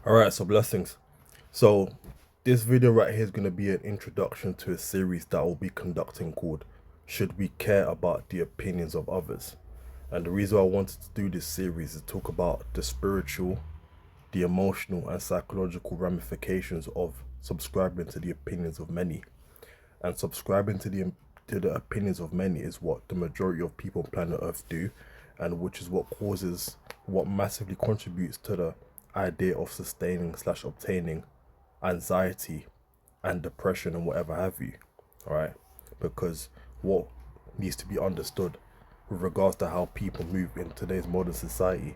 Alright, so blessings. So this video right here is going to be an introduction to a series that will be conducting called Should We Care About the Opinions of Others? And the reason I wanted to do this series is talk about the spiritual, the emotional and psychological ramifications of subscribing to the opinions of many. And subscribing to the opinions of many is what the majority of people on planet Earth do, and which is what massively contributes to the idea of sustaining slash obtaining anxiety and depression and whatever have you. All right, because what needs to be understood with regards to how people move in today's modern society,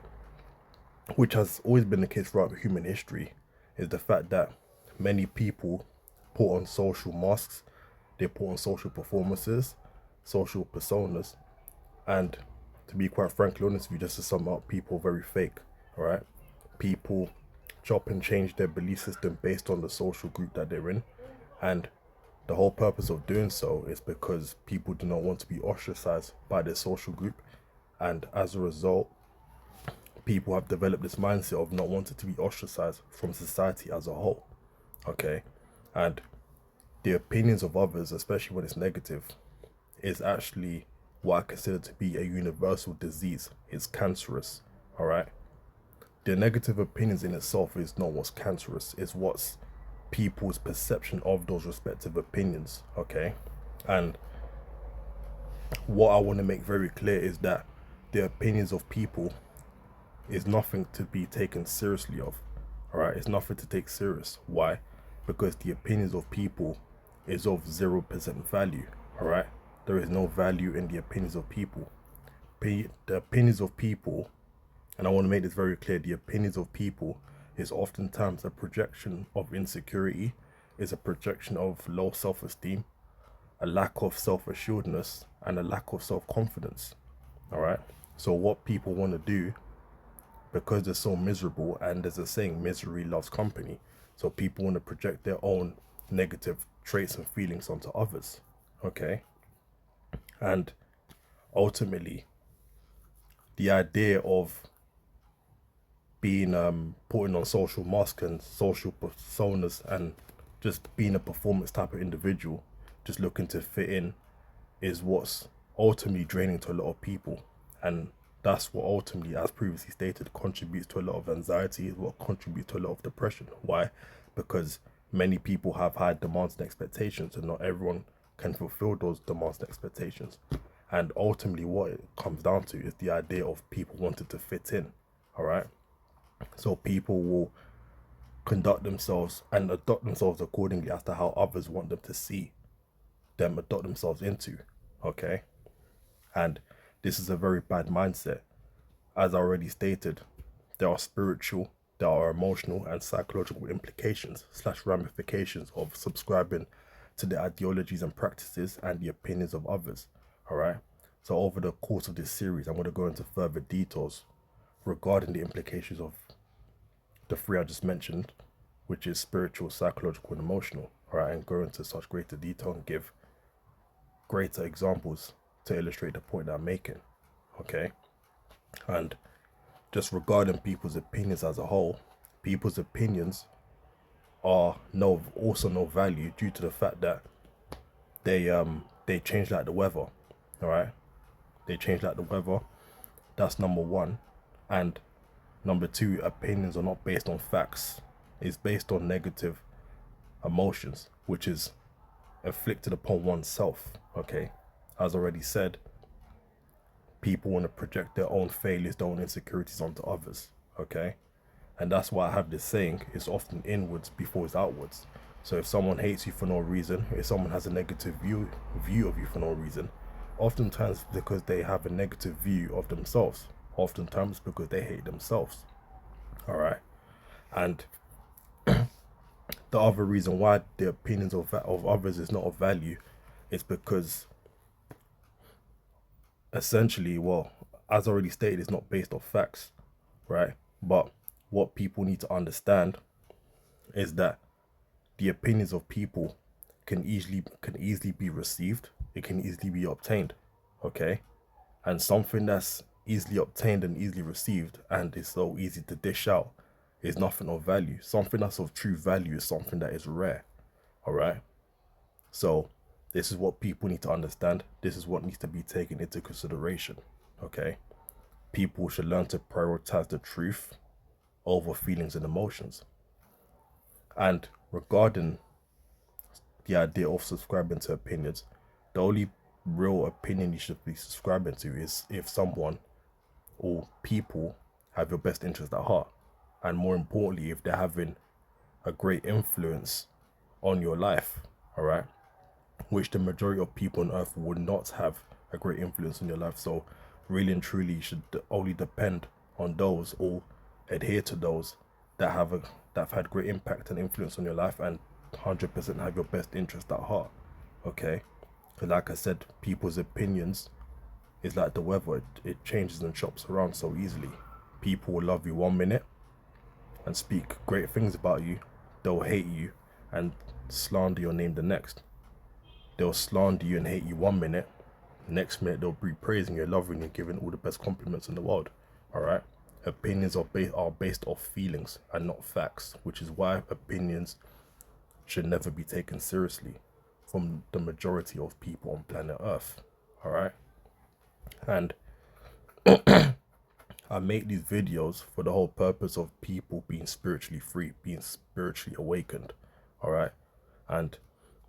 which has always been the case throughout human history, is the fact that many people put on social masks, they put on social performances, social personas, and to be quite frankly honest with you, just to sum up, people are very fake. All right, people chop and change their belief system based on the social group that they're in, and the whole purpose of doing so is because people do not want to be ostracized by their social group, and as a result, people have developed this mindset of not wanting to be ostracized from society as a whole. Okay, and the opinions of others, especially when it's negative, is actually what I consider to be a universal disease. It's cancerous. All right, the negative opinions in itself is not what's cancerous, it's what's people's perception of those respective opinions. Okay, and what I want to make very clear is that the opinions of people is nothing to be taken seriously of. All right, it's nothing to take serious. Why? Because the opinions of people is of 0% value. All right, there is no value in the opinions of people. The opinions of people, and I want to make this very clear, the opinions of people is oftentimes a projection of insecurity, is a projection of low self-esteem, a lack of self-assuredness, and a lack of self-confidence. All right, so what people want to do, because they're so miserable, and there's a saying, misery loves company, so people want to project their own negative traits and feelings onto others. Okay, and ultimately the idea of being putting on social masks and social personas and just being a performance type of individual, just looking to fit in, is what's ultimately draining to a lot of people. And that's what ultimately, as previously stated, contributes to a lot of anxiety, is what contributes to a lot of depression. Why? Because many people have high demands and expectations, and not everyone can fulfill those demands and expectations. And ultimately, what it comes down to is the idea of people wanting to fit in. All right, so people will conduct themselves and adopt themselves accordingly as to how others want them to see them adopt themselves into. Okay, and this is a very bad mindset. As I already stated, there are spiritual, there are emotional and psychological implications slash ramifications of subscribing to the ideologies and practices and the opinions of others. All right, so over the course of this series, I'm going to go into further details regarding the implications of the three I just mentioned, which is spiritual, psychological, and emotional. All right, and go into such greater detail and give greater examples to illustrate the point that I'm making. Okay, and just regarding people's opinions as a whole, people's opinions are also no value due to the fact that they change like the weather. All right, they change like the weather. That's number one, and number two, opinions are not based on facts. It's based on negative emotions, which is inflicted upon oneself. Okay, as already said, people want to project their own failures, their own insecurities onto others. Okay, and that's why I have this saying: it's often inwards before it's outwards. So if someone hates you for no reason, if someone has a negative view of you for no reason, oftentimes because they have a negative view of themselves, oftentimes because they hate themselves. All right, and the other reason why the opinions of others is not of value is because essentially, well, as already stated, it's not based off facts, right? But what people need to understand is that the opinions of people can easily be received. It can easily be obtained, okay? And something that's easily obtained and easily received and is so easy to dish out is nothing of value. Something that's of true value is something that is rare. All right. So this is what people need to understand. This is what needs to be taken into consideration. Okay. People should learn to prioritize the truth over feelings and emotions. And regarding the idea of subscribing to opinions, the only real opinion you should be subscribing to is if someone or people have your best interest at heart. And more importantly, if they're having a great influence on your life, all right? Which the majority of people on earth would not have a great influence on your life. So really and truly, you should only depend on those or adhere to those that have had great impact and influence on your life and 100% have your best interest at heart. Okay, because like I said, people's opinions is like the weather. It changes and chops around so easily. People will love you 1 minute and speak great things about you. They'll hate you and slander your name the next. They'll slander you and hate you 1 minute. Next minute they'll be praising you, loving you, giving all the best compliments in the world. All right. Opinions are based off feelings and not facts, which is why opinions should never be taken seriously from the majority of people on planet Earth. All right. And I make these videos for the whole purpose of people being spiritually free, being spiritually awakened. All right. And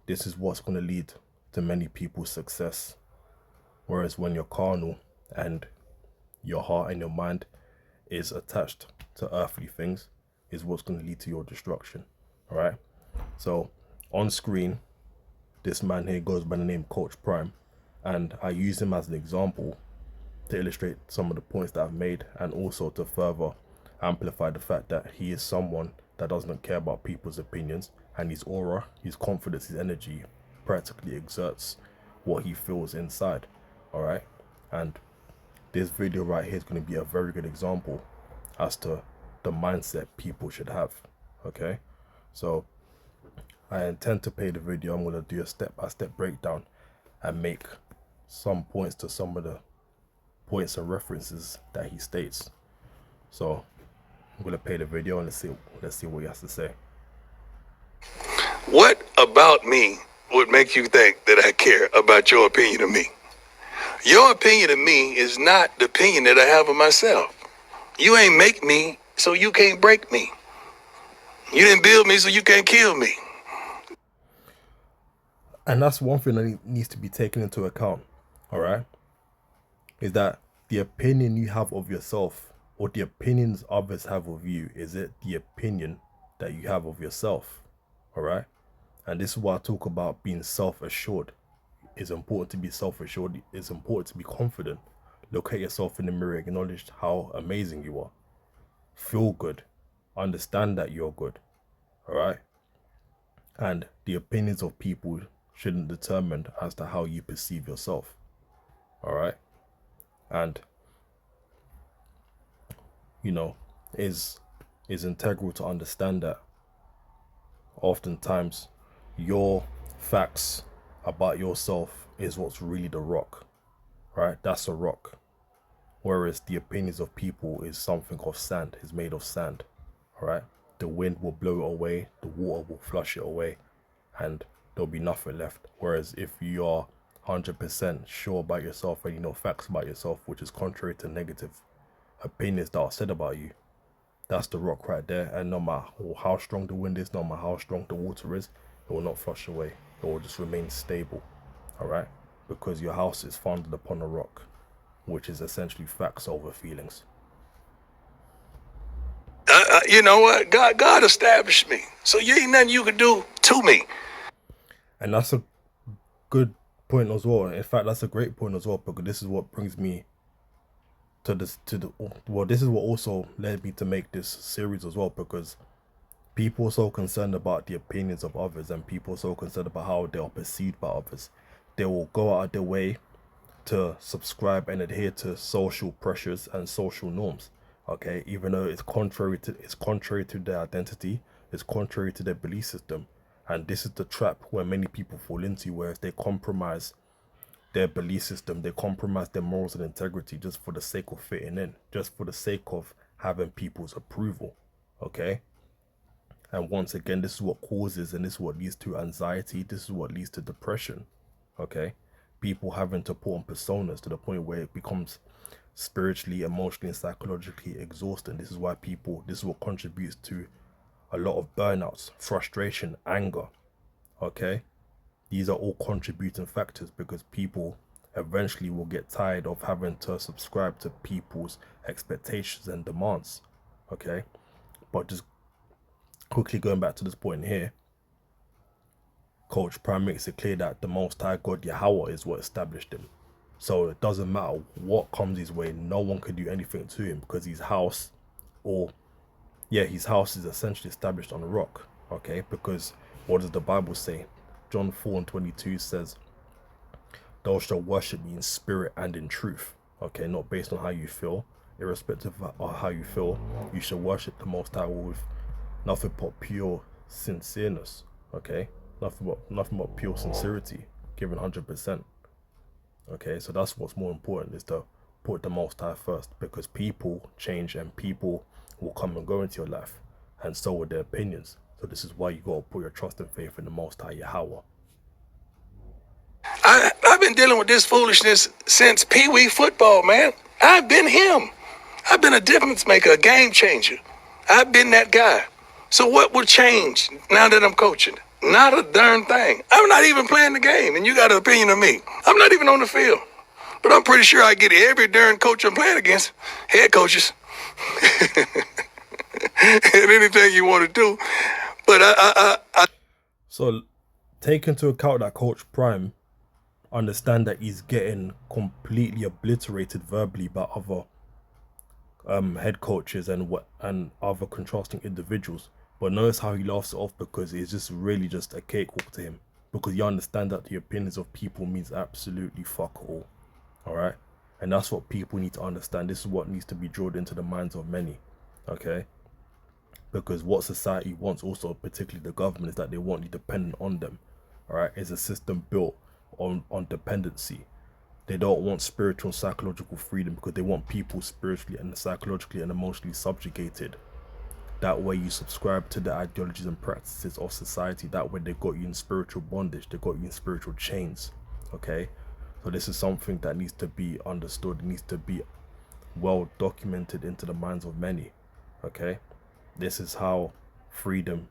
this is what's going to lead to many people's success. Whereas when you're carnal and your heart and your mind is attached to earthly things, is what's going to lead to your destruction. All right. So on screen, this man here goes by the name Coach Prime, and I use him as an example to illustrate some of the points that I've made, and also to further amplify the fact that he is someone that doesn't care about people's opinions, and his aura, his confidence, his energy practically exerts what he feels inside. All right. And this video right here is going to be a very good example as to the mindset people should have. Okay. So I intend to play the video. I'm going to do a step-by-step breakdown and make some points to some of the points and references that he states. So I'm going to play the video and let's see what he has to say. What about me would make you think that I care about your opinion of me? Your opinion of me is not the opinion that I have of myself. You ain't make me, so you can't break me. You didn't build me, so you can't kill me. And that's one thing that needs to be taken into account, all right? Is that the opinion you have of yourself or the opinions others have of you, is it the opinion that you have of yourself, all right? And this is why I talk about being self-assured. It's important to be self-assured. It's important to be confident. Look at yourself in the mirror, acknowledge how amazing you are. Feel good. Understand that you're good, all right? And the opinions of people shouldn't determine as to how you perceive yourself, all right? And you know, is integral to understand that oftentimes your facts about yourself is what's really the rock, right? That's a rock. Whereas the opinions of people is something of sand, is made of sand, all right? The wind will blow it away, the water will flush it away, and there'll be nothing left. Whereas if you are 100% sure about yourself and you know facts about yourself, which is contrary to negative opinions that are said about you, that's the rock right there. And no matter how strong the wind is, no matter how strong the water is, it will not flush away. It will just remain stable, all right? Because your house is founded upon a rock, which is essentially facts over feelings. You know what? God established me, so you ain't nothing you can do to me. And that's a good point as well. In fact, that's a great point as well, because this is what brings me to this, this is what also led me to make this series as well, because people are so concerned about the opinions of others, and people are so concerned about how they are perceived by others. They will go out of their way to subscribe and adhere to social pressures and social norms, okay, even though it's contrary to their identity, it's contrary to their belief system. And this is the trap where many people fall into, whereas they compromise their belief system, they compromise their morals and integrity just for the sake of fitting in, just for the sake of having people's approval, Okay. And once again, this is what causes and this is what leads to anxiety. This is what leads to depression. Okay. People having to put on personas to the point where it becomes spiritually, emotionally, and psychologically exhausting. This is why this is what contributes to a lot of burnouts, frustration, anger. Okay. These are all contributing factors because people eventually will get tired of having to subscribe to people's expectations and demands. Okay. But just quickly going back to this point here, Coach Prime makes it clear that the Most High God Yahweh is what established him. So it doesn't matter what comes his way, no one can do anything to him because his house, his house is essentially established on a rock. Okay, because what does the Bible say? John 4:22 says, "Thou shalt worship me in spirit and in truth." Okay, not based on how you feel, irrespective of how you feel, you should worship the Most High with nothing but pure sincereness. Okay, nothing but pure sincerity, given 100%. Okay, so that's what's more important, is to put the Most High first, because people change and people will come and go into your life, and so will their opinions. So this is why you gotta put your trust and faith in the Most High Yahweh. I've been dealing with this foolishness since Pee Wee football, man. I've been him. I've been a difference maker, a game changer. I've been that guy. So what will change now that I'm coaching? Not a darn thing. I'm not even playing the game, and you got an opinion of me. I'm not even on the field. But I'm pretty sure I get every darn coach I'm playing against, head coaches, and anything you want to do. But So take into account that Coach Prime understand that he's getting completely obliterated verbally by other head coaches and other contrasting individuals, but notice how he laughs it off, because it's just really just a cakewalk to him, because you understand that the opinions of people means absolutely fuck all. All right, and that's what people need to understand. This is what needs to be drilled into the minds of many. Okay, because what society wants, also particularly the government, is that they want you dependent on them. All right, it's a system built on dependency. They don't want spiritual and psychological freedom, because they want people spiritually and psychologically and emotionally subjugated. That way you subscribe to the ideologies and practices of society. That way they got you in spiritual bondage, they got you in spiritual chains. Okay, so this is something that needs to be understood. It needs to be well documented into the minds of many. Okay, this is how freedom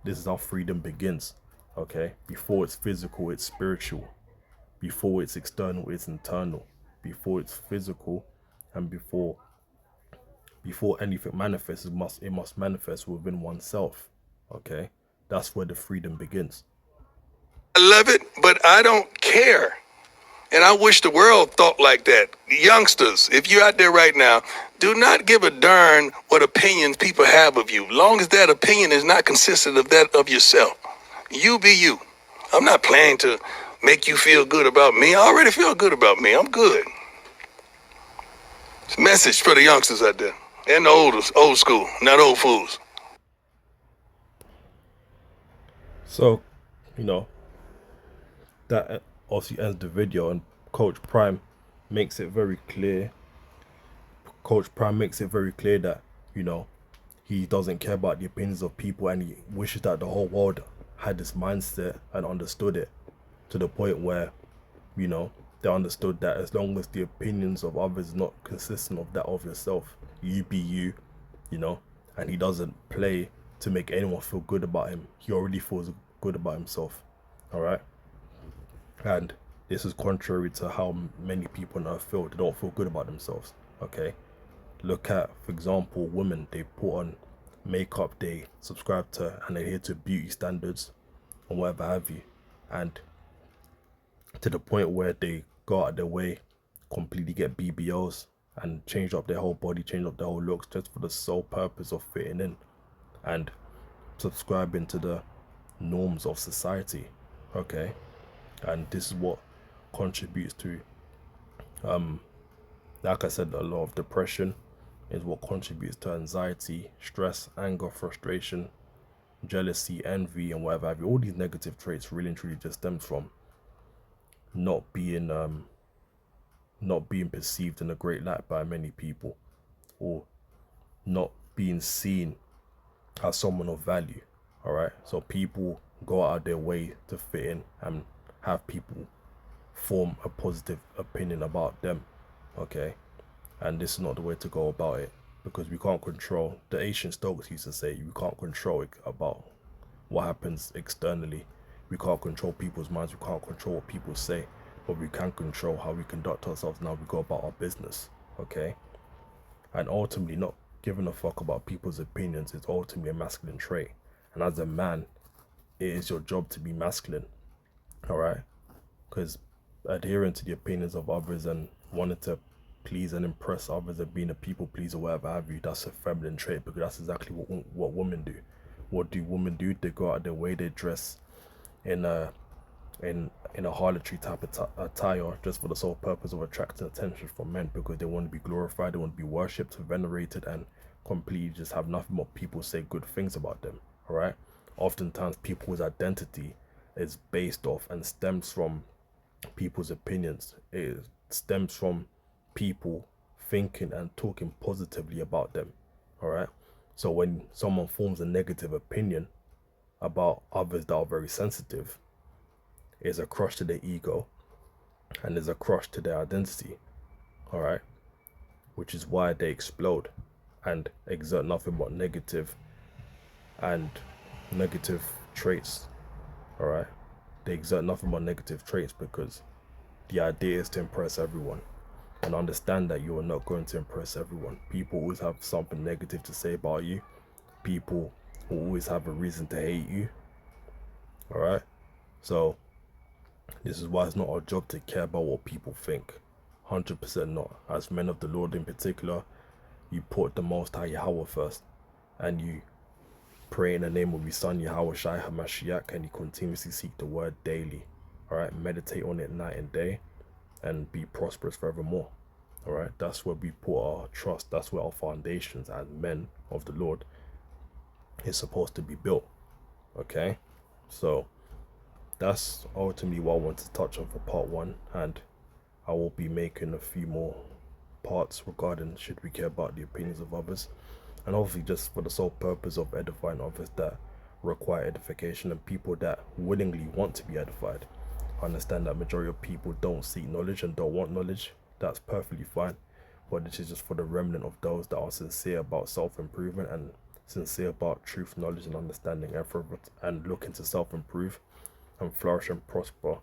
begins. Okay, before it's physical, it's spiritual. Before it's external, it's internal. Before it's physical, and before anything manifests, it must manifest within oneself. Okay, that's where the freedom begins. I love it, but I don't care. And I wish the world thought like that. Youngsters, if you're out there right now, do not give a darn what opinions people have of you, long as that opinion is not consistent of that of yourself. You be you. I'm not planning to make you feel good about me. I already feel good about me. I'm good. It's a message for the youngsters out there. And the old school, not old fools. So, that obviously ends the video, and Coach Prime makes it very clear. That, he doesn't care about the opinions of people, and he wishes that the whole world had this mindset and understood it, to the point where, they understood that as long as the opinions of others are not consistent of that of yourself, you be you, and he doesn't play to make anyone feel good about him. He already feels good about himself. All right. And this is contrary to how many people now feel. They don't feel good about themselves. Okay. Look at, for example, women. They put on makeup, they subscribe to and adhere to beauty standards or whatever have you, and to the point where they go out of their way, completely get BBLs and change up their whole body, change up their whole looks, just for the sole purpose of fitting in and subscribing to the norms of society. Okay, and this is what contributes to, like I said, a lot of depression is what contributes to anxiety, stress, anger, frustration, jealousy, envy, and whatever have you. All these negative traits really and truly just stems from not being perceived in a great light by many people, or not being seen as someone of value. All right. So people go out of their way to fit in and have people form a positive opinion about them. Okay. And this is not the way to go about it, because we can't control, the ancient Stoics used to say, you can't control it about what happens externally. We can't control people's minds, we can't control what people say, but we can control how we conduct ourselves, now we go about our business. Okay. And ultimately, not giving a fuck about people's opinions is ultimately a masculine trait. And as a man, it is your job to be masculine. All right. Because adhering to the opinions of others and wanting to please and impress others and being a people pleaser, whatever have you, that's a feminine trait, because that's exactly what women do. What do women do? They go out their way, they dress in a harlotry type of attire, just for the sole purpose of attracting attention from men, because they want to be glorified, they want to be worshipped, venerated, and completely just have nothing but people say good things about them. All right. Oftentimes people's identity is based off and stems from people's opinions. It stems from people thinking and talking positively about them. All right. So when someone forms a negative opinion about others that are very sensitive, it's a crush to their ego and is a crush to their identity. All right. Which is why they explode and exert nothing but negative traits. All right. They exert nothing but negative traits because the idea is to impress everyone. And understand that you are not going to impress everyone. People always have something negative to say about you. People will always have a reason to hate you. All right. So this is why it's not our job to care about what people think. 100% not. As men of the Lord in particular, you put the Most High Yahweh first, and you pray in the name of your son Yahweh Shai HaMashiach, and you continuously seek the word daily. All right. Meditate on it night and day, and be prosperous forevermore. All right. That's where we put our trust. That's where our foundations as men of the Lord is supposed to be built. Okay. So that's ultimately what I want to touch on for part 1, and I will be making a few more parts regarding should we care about the opinions of others, and obviously just for the sole purpose of edifying others that require edification and people that willingly want to be edified. I understand that majority of people don't seek knowledge and don't want knowledge. That's perfectly fine, but this is just for the remnant of those that are sincere about self-improvement and sincere about truth, knowledge, and understanding, effort, and looking to self-improve and flourish and prosper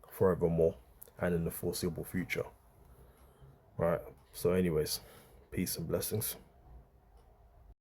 forevermore and in the foreseeable future. Right. So anyways, peace and blessings.